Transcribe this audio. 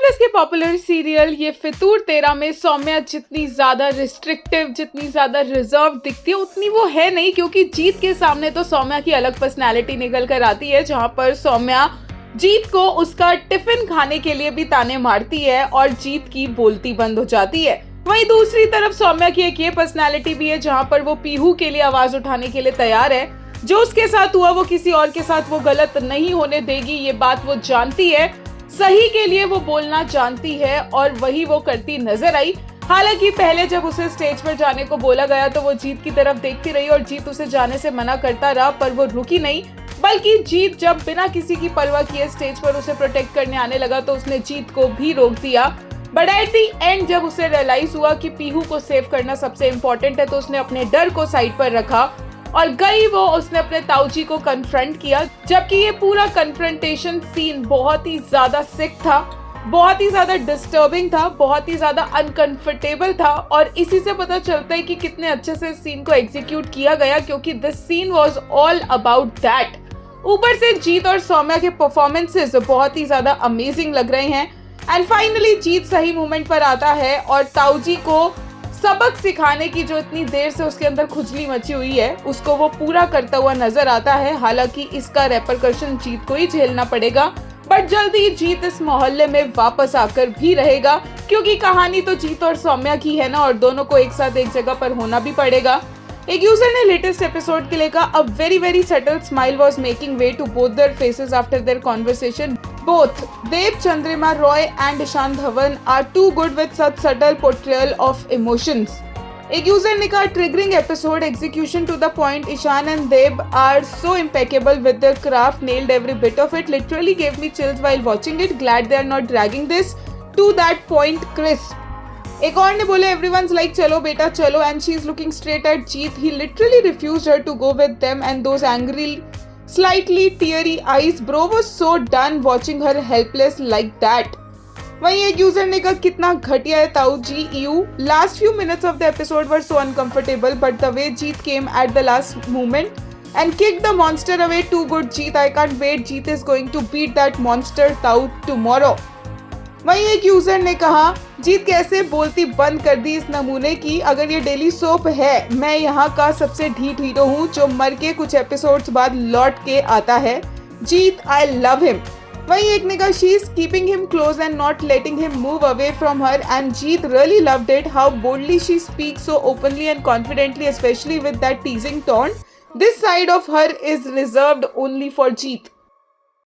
X के popular serial ये फितूर तेरा में सौम्या जितनी ज्यादा रिस्ट्रिक्टिव, जितनी ज्यादा रिजर्व दिखती है उतनी वो है नहीं, क्योंकि जीत के सामने तो सौम्या की अलग पर्सनैलिटी निकल कर आती है, जहां पर सौम्या जीत को उसका टिफिन खाने के लिए भी ताने मारती है और जीत की बोलती बंद हो जाती है। वहीं दूसरी तरफ सौम्या की एक ये पर्सनैलिटी भी है जहां पर वो पीहू के लिए आवाज उठाने के लिए तैयार है। जो उसके साथ हुआ वो किसी और के साथ वो गलत नहीं होने देगी, ये बात वो जानती है। सही के लिए वो बोलना जानती है और वही वो करती नजर आई। हालांकि पहले जब उसे स्टेज पर जाने को बोला गया तो वो जीत की तरफ देखती रही और जीत उसे जाने से मना करता रहा, पर वो रुकी नहीं, बल्कि जीत जब बिना किसी की परवाह किए स्टेज पर उसे प्रोटेक्ट करने आने लगा तो उसने जीत को भी रोक दिया। बट एट दी एंड जब उसे रियलाइज हुआ कि पीहू को सेव करना सबसे इम्पोर्टेंट है तो उसने अपने डर को साइड पर रखा और गई वो उसने अपने ताऊजी को कन्फ्रंट किया। जबकि ये पूरा कन्फ्रंटेशन सीन बहुत ही ज्यादा सिक था, बहुत ही ज्यादा डिस्टर्बिंग था, बहुत ही ज्यादा अनकंफर्टेबल था और इसी से पता चलता है कि कितने अच्छे से इस सीन को एग्जीक्यूट किया गया, क्योंकि this scene was all about that. ऊपर से जीत और सौम्या के परफॉर्मेंसेस बहुत ही ज्यादा अमेजिंग लग रहे हैं। एंड फाइनली जीत सही मोमेंट पर आता है और ताऊजी को सबक सिखाने की जो इतनी देर से उसके अंदर खुजली मची हुई है उसको वो पूरा करता हुआ नजर आता है। हालांकि इसका रेपरकशन जीत को ही झेलना पड़ेगा, बट जल्दी जीत इस मोहल्ले में वापस आकर भी रहेगा, क्योंकि कहानी तो जीत और सौम्या की है ना, और दोनों को एक साथ एक जगह पर होना भी पड़ेगा। एक यूजर ने लेटेस्ट एपिसोड के लिए कहा, a very subtle smile was making way to both their faces after their conversation. Both Dev Chandrima Roy and Ishan Dhawan are too good with such subtle portrayal of emotions. एक user ने कहा, triggering episode, execution to the point. Ishan and Dev are so impeccable with their craft, nailed every bit of it. Literally gave me chills while watching it. Glad they are not dragging this to that point crisp. एक और ने बोले, everyone's like चलो बेटा चलो and she's looking straight at Jeet. He literally refused her to go with them and those angry slightly teary eyes. Bro was so done watching her helpless like that. वहीं एक user ने कहा, कितना घटिया है ताऊजी you. Last few minutes of the episode were so uncomfortable, but the way Jeet came at the last moment and kicked the monster away, too good Jeet. I can't wait. Jeet is going to beat that monster Tao tomorrow. वहीं एक user ने कहा, जीत कैसे बोलती बंद कर दी इस नमूने की. अगर ये डेली सोप है, मैं यहाँ का सबसे ढीठ हीरो हूँ जो मर के कुछ एपिसोड्स बाद लौट के आता है. जीत, आई लव हिम. वहीं एक ने कहा, she is keeping him close and not letting him move away from her and Jeet really loved it how boldly she speaks so openly and confidently, specially with that टीजिंग tone. This side of her is reserved only for Jeet.